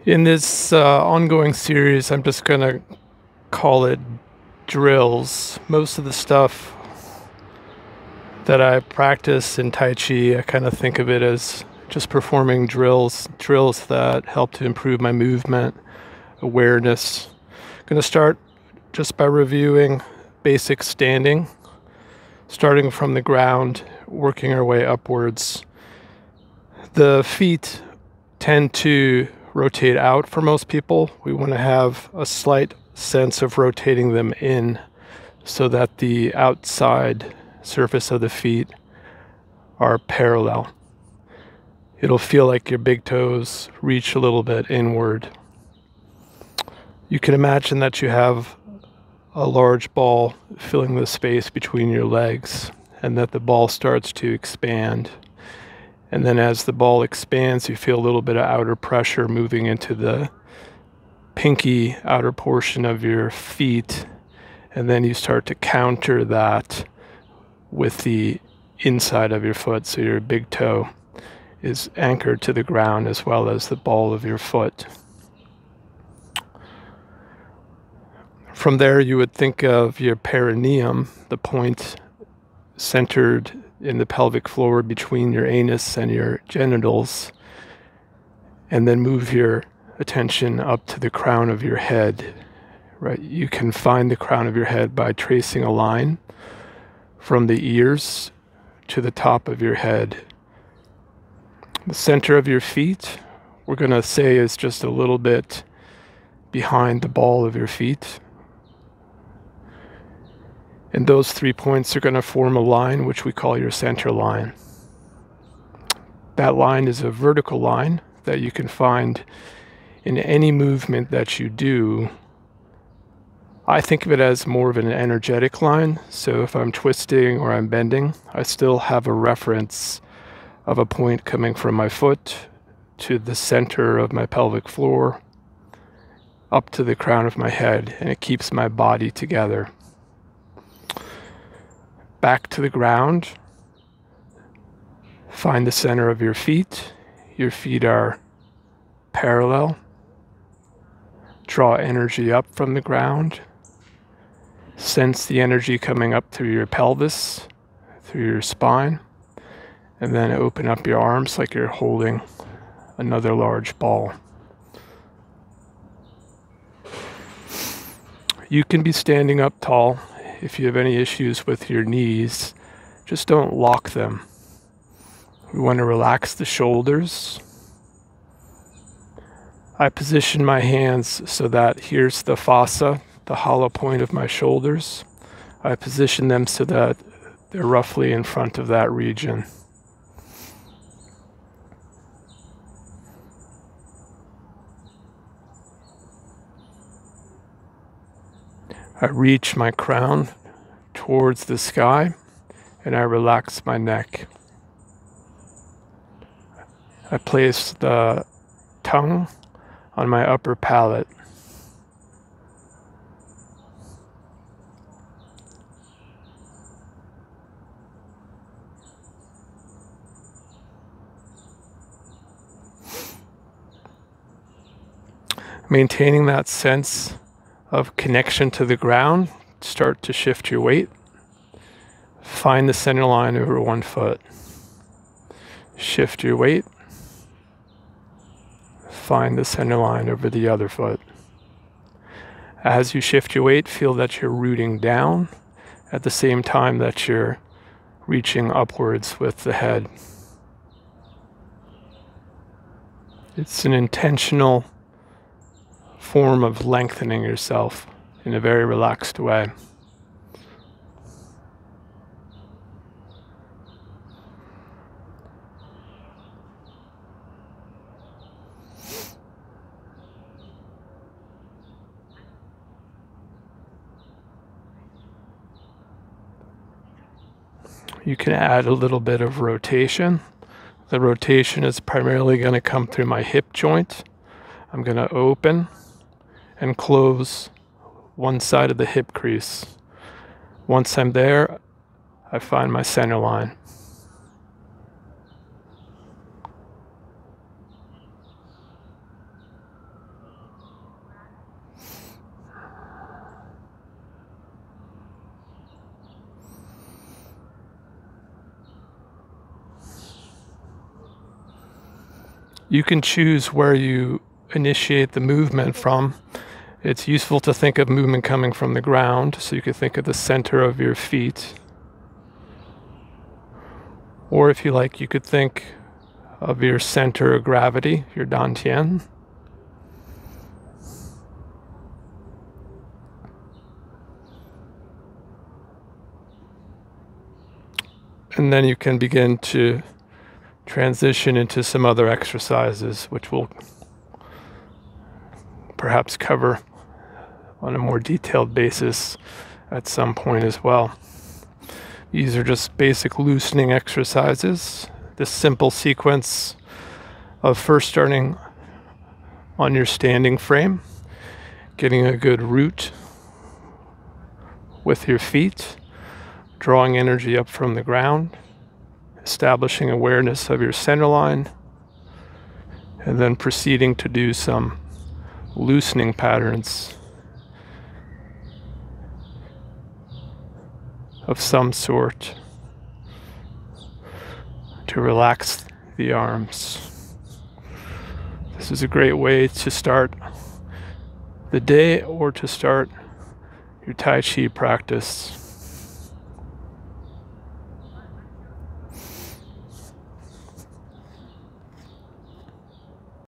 In this ongoing series, I'm just going to call it drills. Most of the stuff that I practice in Tai Chi, I kind of think of it as just performing drills that help to improve my movement, awareness. I'm going to start just by reviewing basic standing, starting from the ground, working our way upwards. The feet tend to rotate out for most people. We want to have a slight sense of rotating them in so that the outside surface of the feet are parallel. It'll feel like your big toes reach a little bit inward. You can imagine that you have a large ball filling the space between your legs and that the ball starts to expand. And then as the ball expands, you feel a little bit of outer pressure moving into the pinky outer portion of your feet. And then you start to counter that with the inside of your foot. So your big toe is anchored to the ground as well as the ball of your foot. From there, you would think of your perineum, the point centered in the pelvic floor between your anus and your genitals, and then move your attention up to the crown of your head. Right? You can find the crown of your head by tracing a line from the ears to the top of your head. The center of your feet, we're going to say, is just a little bit behind the ball of your feet. And those 3 points are going to form a line which we call your center line. That line is a vertical line that you can find in any movement that you do. I think of it as more of an energetic line. So if I'm twisting or I'm bending, I still have a reference of a point coming from my foot to the center of my pelvic floor, up to the crown of my head, and it keeps my body together. Back to the ground. Find the center of your feet. Your feet are parallel. Draw energy up from the ground. Sense the energy coming up through your pelvis, through your spine, and then open up your arms like you're holding another large ball. You can be standing up tall. If you have any issues with your knees, just don't lock them. We want to relax the shoulders. I position my hands so that here's the fossa, the hollow point of my shoulders. I position them so that they're roughly in front of that region. I reach my crown towards the sky and I relax my neck. I place the tongue on my upper palate. Maintaining that sense of connection to the ground, start to shift your weight. Find the center line over one foot. Shift your weight. Find the center line over the other foot. As you shift your weight, feel that you're rooting down at the same time that you're reaching upwards with the head. It's an intentional form of lengthening yourself in a very relaxed way. You can add a little bit of rotation. The rotation is primarily going to come through my hip joint. I'm going to open and close one side of the hip crease. Once I'm there, I find my center line. You can choose where you initiate the movement from. It's useful to think of movement coming from the ground, so you could think of the center of your feet. Or if you like, you could think of your center of gravity, your dantian. And then you can begin to transition into some other exercises, which we'll perhaps cover on a more detailed basis at some point as well. These are just basic loosening exercises. This simple sequence of first starting on your standing frame, getting a good root with your feet, drawing energy up from the ground, establishing awareness of your center line, and then proceeding to do some loosening patterns of some sort to relax the arms. This is a great way to start the day or to start your Tai Chi practice.